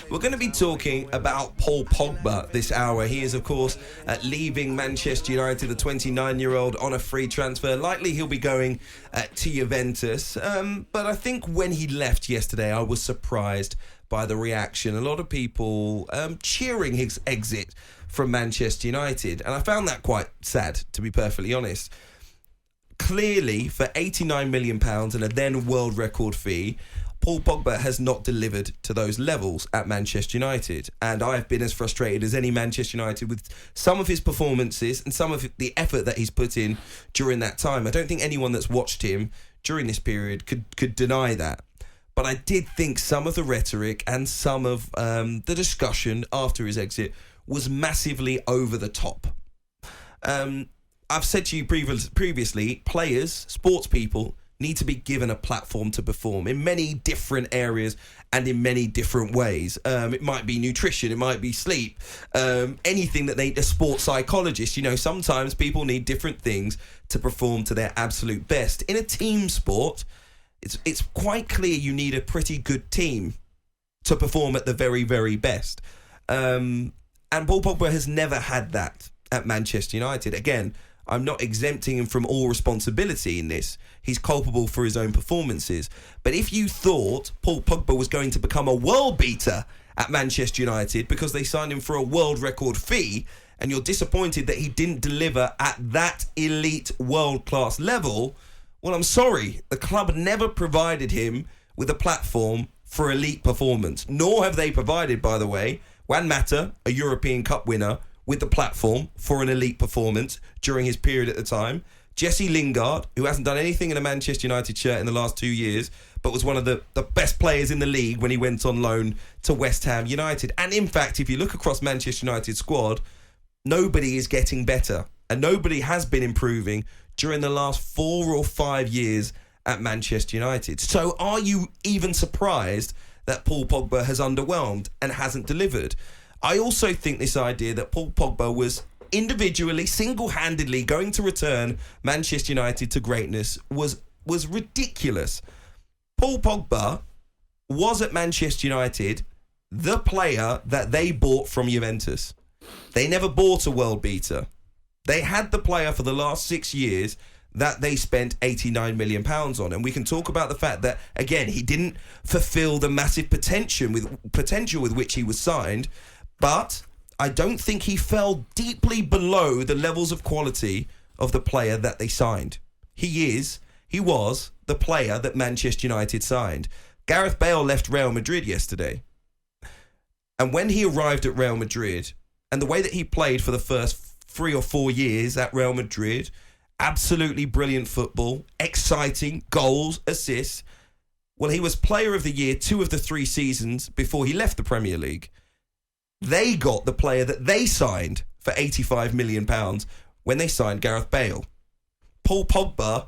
We're going to be talking about Paul Pogba this hour. He is, of course, leaving Manchester United, the 29-year-old, on a free transfer. Likely he'll be going to Juventus. But I think when he left yesterday, I was surprised by the reaction. A lot of people cheering his exit from Manchester United. And I found that quite sad, to be perfectly honest. Clearly, for £89 million and a then world record fee, Paul Pogba has not delivered to those levels at Manchester United. And I have been as frustrated as any Manchester United with some of his performances and some of the effort that he's put in during that time. I don't think anyone that's watched him during this period could deny that. But I did think some of the rhetoric and some of the discussion after his exit was massively over the top. I've said to you previously, players, sports people, need to be given a platform to perform in many different areas and in many different ways. It might be nutrition, it might be sleep, anything that a sports psychologist, sometimes people need different things to perform to their absolute best. In a team sport, it's quite clear you need a pretty good team to perform at the very, very best. And Paul Pogba has never had that at Manchester United. Again, I'm not exempting him from all responsibility in this. He's culpable for his own performances. But if you thought Paul Pogba was going to become a world beater at Manchester United because they signed him for a world record fee, and you're disappointed that he didn't deliver at that elite world-class level, well, I'm sorry. The club never provided him with a platform for elite performance. Nor have they provided, by the way, Juan Mata, a European Cup winner, with the platform for an elite performance during his period at the time. Jesse Lingard, who hasn't done anything in a Manchester United shirt in the last 2 years, but was one of the best players in the league when he went on loan to West Ham United. And in fact, if you look across Manchester United's squad, nobody is getting better. And nobody has been improving during the last 4 or 5 years at Manchester United. So are you even surprised that Paul Pogba has underwhelmed and hasn't delivered? I also think this idea that Paul Pogba was individually, single-handedly going to return Manchester United to greatness was ridiculous. Paul Pogba was at Manchester United the player that they bought from Juventus. They never bought a world beater. They had the player for the last 6 years that they spent £89 million on. And we can talk about the fact that, again, he didn't fulfill the massive potential with which he was signed. But I don't think he fell deeply below the levels of quality of the player that they signed. He was the player that Manchester United signed. Gareth Bale left Real Madrid yesterday. And when he arrived at Real Madrid, and the way that he played for the first 3 or 4 years at Real Madrid, absolutely brilliant football, exciting, goals, assists. Well, he was player of the year 2 of the 3 seasons before he left the Premier League. They got the player that they signed for £85 million when they signed Gareth Bale. Paul Pogba,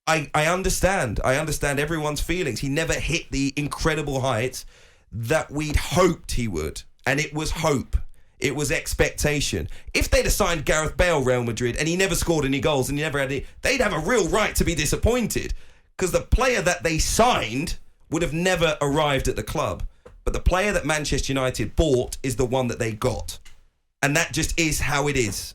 I understand. I understand everyone's feelings. He never hit the incredible heights that we'd hoped he would. And it was hope. It was expectation. If they'd have signed Gareth Bale, Real Madrid, and he never scored any goals and he never had any, they'd have a real right to be disappointed. Because the player that they signed would have never arrived at the club. But the player that Manchester United bought is the one that they got. And that just is how it is.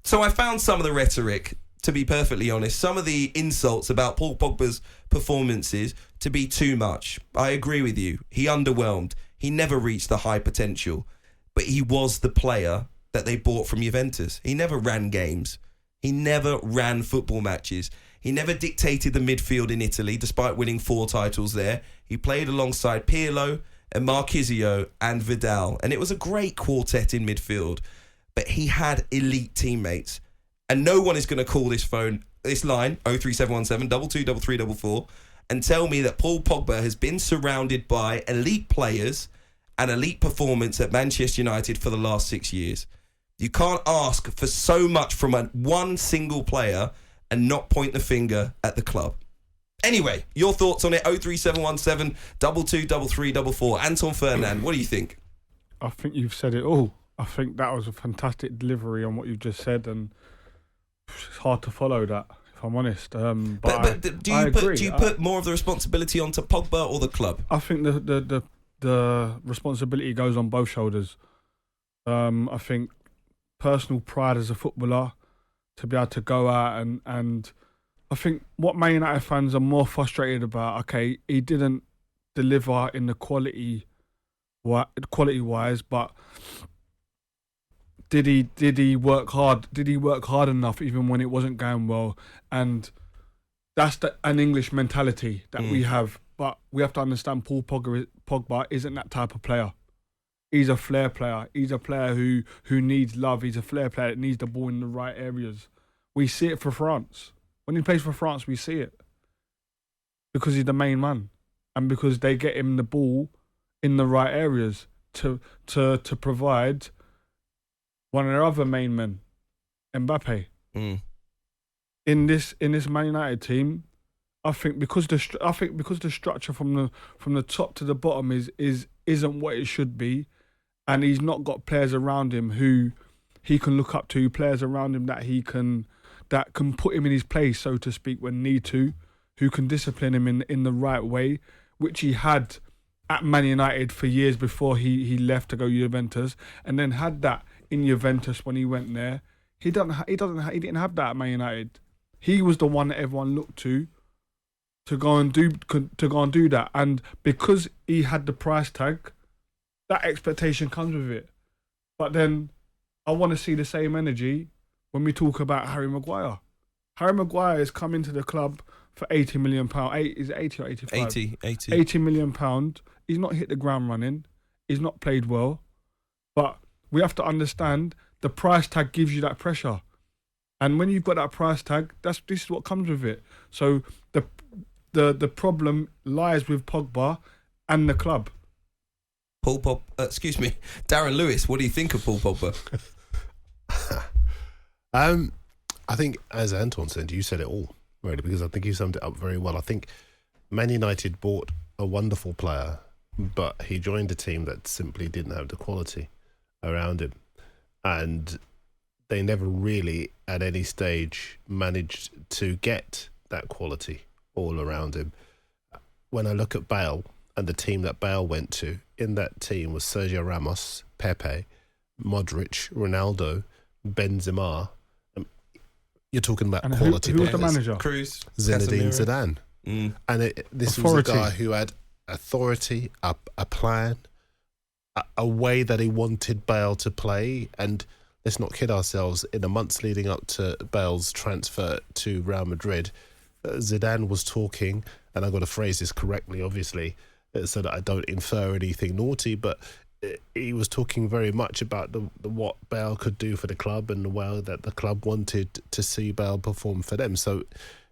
So I found some of the rhetoric, to be perfectly honest, some of the insults about Paul Pogba's performances to be too much. I agree with you. He underwhelmed. He never reached the high potential. But he was the player that they bought from Juventus. He never ran games. He never ran football matches. He never dictated the midfield in Italy, despite winning 4 titles there. He played alongside Pirlo and Marquisio and Vidal. And it was a great quartet in midfield. But he had elite teammates. And no one is going to call this line, 03717 223344, and tell me that Paul Pogba has been surrounded by elite players and elite performance at Manchester United for the last 6 years. You can't ask for so much from one single player and not point the finger at the club. Anyway, your thoughts on it, 03717 223344. Anton Ferdinand, what do you think? I think you've said it all. I think that was a fantastic delivery on what you've just said, and it's hard to follow that, if I'm honest. But do you put more of the responsibility onto Pogba or the club? I think the the responsibility goes on both shoulders. I think personal pride as a footballer to be able to go out and I think what Man United fans are more frustrated about, okay, he didn't deliver in the quality wise, but did he work hard? Did he work hard enough even when it wasn't going well? And that's an English mentality that we have. But we have to understand Paul Pogba isn't that type of player. He's a flair player. He's a player who needs love. He's a flair player that needs the ball in the right areas. We see it for France. When he plays for France, we see it. Because he's the main man. And because they get him the ball in the right areas to provide one of their other main men, Mbappe. In this Man United team, I think because the structure from the top to the bottom isn't what it should be, and he's not got players around him who he can look up to, players around him that can put him in his place, so to speak, when need to, who can discipline him in the right way, which he had at Man United for years before he left to go Juventus, and then had that in Juventus when he went there. He didn't have that at Man United. He was the one that everyone looked to go and do that, and because he had the price tag, that expectation comes with it. But then I want to see the same energy when we talk about Harry Maguire. Harry Maguire has come into the club for £80 million. Is it 80 or 85? 80 million pound. He's not hit the ground running. He's not played well. But we have to understand the price tag gives you that pressure. And when you've got that price tag, this is what comes with it. So the problem lies with Pogba and the club. Darren Lewis, what do you think of Paul Pogba? I think, as Anton said, you said it all, really, because I think you summed it up very well. I think Man United bought a wonderful player, but he joined a team that simply didn't have the quality around him. And they never really, at any stage, managed to get that quality all around him. When I look at Bale and the team that Bale went to, in that team was Sergio Ramos, Pepe, Modric, Ronaldo, Benzema. You're talking about and quality who players. was the manager? Cruz, Zinedine Casemiro. Zidane. And this Authority. was a guy who had authority, a plan, a way that he wanted Bale to play. And let's not kid ourselves, in the months leading up to Bale's transfer to Real Madrid, Zidane was talking, and I've got to phrase this correctly, obviously, so that I don't infer anything naughty, but he was talking very much about the what Bale could do for the club and the way that the club wanted to see Bale perform for them. So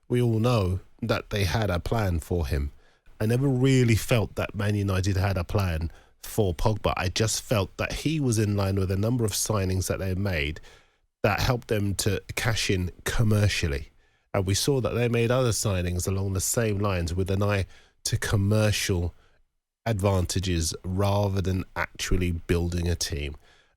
we all know that they had a plan for him. I never really felt that Man United had a plan for Pogba. I just felt that he was in line with a number of signings that they made that helped them to cash in commercially. And we saw that they made other signings along the same lines with an eye to commercial advantages rather than actually building a team.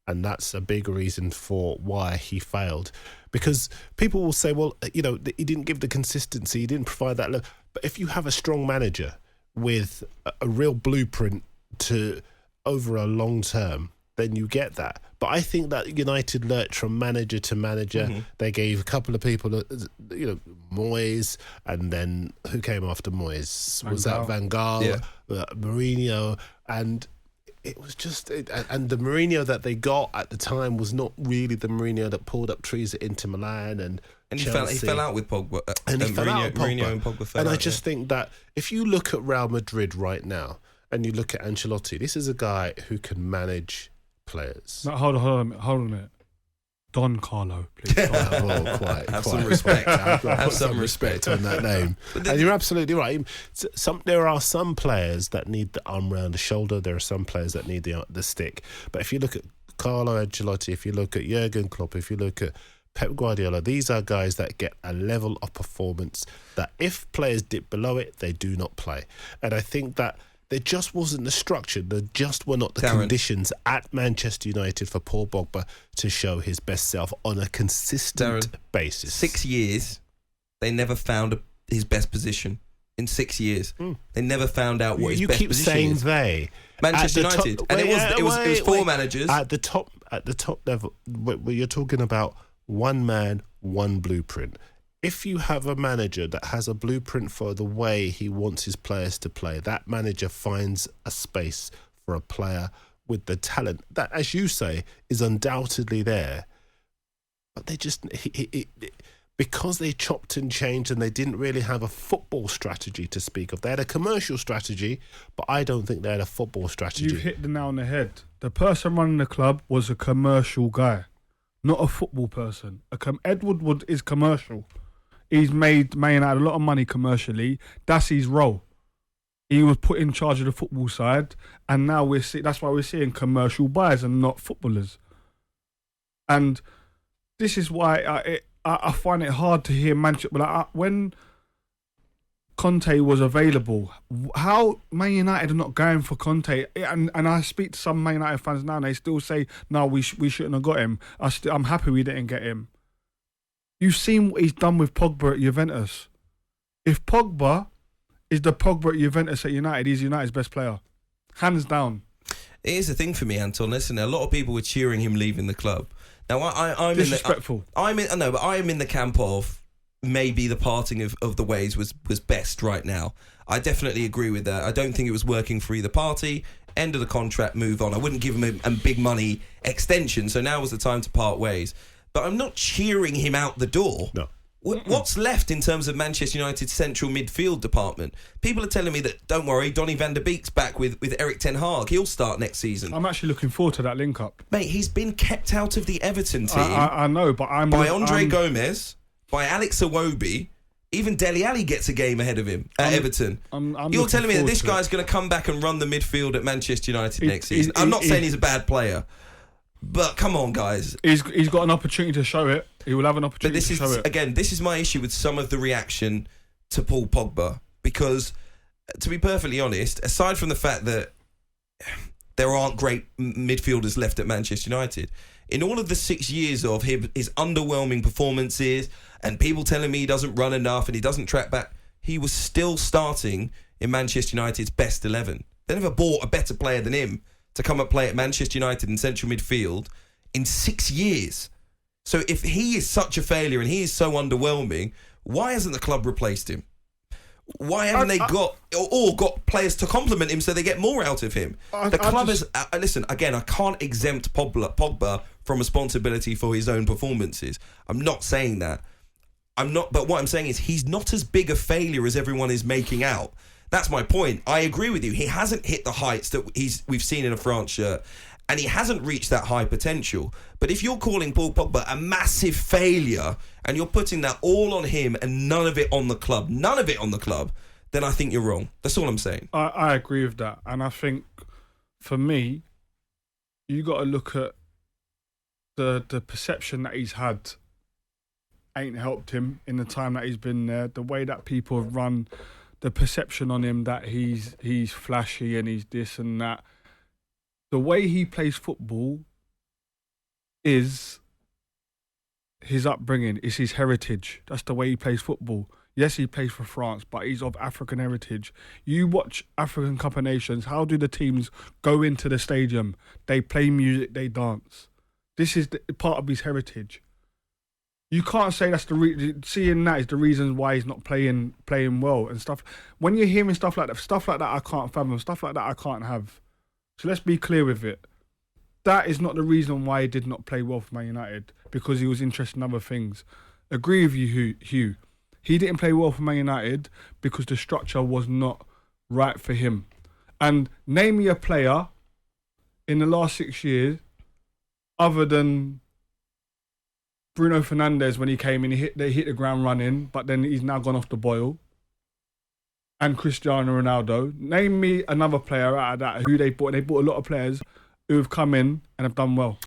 And that's a big reason for why he failed. Because people will say, well, he didn't give the consistency, he didn't provide that level. But if you have a strong manager with a real blueprint to over a long term, then you get that. But I think that United lurched from manager to manager. Mm-hmm. They gave a couple of people, Moyes, and then who came after Moyes? Was that Van Gaal? Yeah. Mourinho, and it was just... And the Mourinho that they got at the time was not really the Mourinho that pulled up trees at Inter Milan and Chelsea. He fell out with Pogba. Mourinho and Pogba fell out. And I just think that if you look at Real Madrid right now, and you look at Ancelotti, this is a guy who can manage players. No, hold on a minute. Don Carlo, please. Have some respect. Have some respect on that name. And you're absolutely right. There are some players that need the arm around the shoulder. There are some players that need the stick. But if you look at Carlo Ancelotti, if you look at Jurgen Klopp, if you look at Pep Guardiola, these are guys that get a level of performance that if players dip below it, they do not play. And I think that there just wasn't the structure, there just were not the conditions at Manchester United for Paul Pogba to show his best self on a consistent basis. 6 years, they never found his best position. in 6 years. They never found out what his You best keep position saying is. they. Manchester At the United. top- And it wait, was four managers. At the top level, where you're talking about one man, one blueprint. If you have a manager that has a blueprint for the way he wants his players to play, that manager finds a space for a player with the talent that, as you say, is undoubtedly there. But they just... because they chopped and changed and they didn't really have a football strategy to speak of. They had a commercial strategy, but I don't think they had a football strategy. You've hit the nail on the head. The person running the club was a commercial guy, not a football person. Edward Wood is commercial. He's made Man United a lot of money commercially. That's his role. He was put in charge of the football side, and now that's why we're seeing commercial buyers and not footballers. And this is why I find it hard to hear Manchester. When Kante was available, how Man United are not going for Kante? And I speak to some Man United fans now, and they still say, "No, we shouldn't have got him." I'm happy we didn't get him. You've seen what he's done with Pogba at Juventus. If Pogba is the Pogba at Juventus at United, he's United's best player, hands down. Here's the thing for me, Anton. Listen, a lot of people were cheering him leaving the club. Now, I'm disrespectful. I'm in the camp of maybe the parting of the ways was best right now. I definitely agree with that. I don't think it was working for either party. End of the contract, move on. I wouldn't give him a big money extension, so now was the time to part ways. But I'm not cheering him out the door. No. What's left in terms of Manchester United's central midfield department? People are telling me that, don't worry, Donny van der Beek's back with Erik ten Hag. He'll start next season. I'm actually looking forward to that link-up. Mate, he's been kept out of the Everton team. I know, but by Andre Gomez, by Alex Iwobi. Even Dele Alli gets a game ahead of him at Everton. You're telling me that this guy's going to come back and run the midfield at Manchester United next season? I'm not saying he's a bad player. But come on, guys. He's got an opportunity to show it. He will have an opportunity to show it. Again, this is my issue with some of the reaction to Paul Pogba. Because, to be perfectly honest, aside from the fact that there aren't great midfielders left at Manchester United, in all of the 6 years of his underwhelming performances and people telling me he doesn't run enough and he doesn't track back, he was still starting in Manchester United's best 11. They never bought a better player than him to come and play at Manchester United in central midfield in 6 years. So if he is such a failure and he is so underwhelming, why hasn't the club replaced him? Why haven't they got players to complement him so they get more out of him? The club is... listen, again, I can't exempt Pogba from responsibility for his own performances. I'm not saying that. But what I'm saying is he's not as big a failure as everyone is making out. That's my point. I agree with you. He hasn't hit the heights that we've seen in a France shirt, and he hasn't reached that high potential. But if you're calling Paul Pogba a massive failure and you're putting that all on him and none of it on the club, then I think you're wrong. That's all I'm saying. I agree with that. And I think, for me, you got to look at the perception that he's had ain't helped him in the time that he's been there. The way that people have run... the perception on him that he's flashy and he's this and that. The way he plays football is his upbringing, is his heritage. That's the way he plays football. Yes, he plays for France, but he's of African heritage. You watch African Cup of Nations, how do the teams go into the stadium? They play music, they dance. This is part of his heritage. You can't say that's seeing that is the reasons why he's not playing well and stuff. When you're hearing stuff like that I can't fathom, stuff like that I can't have. So let's be clear with it. That is not the reason why he did not play well for Man United, because he was interested in other things. Agree with you, Hugh. He didn't play well for Man United because the structure was not right for him. And name me a player in the last 6 years other than Bruno Fernandes, when he came in, they hit the ground running, but then he's now gone off the boil. And Cristiano Ronaldo. Name me another player out of that who they bought. They bought a lot of players who have come in and have done well.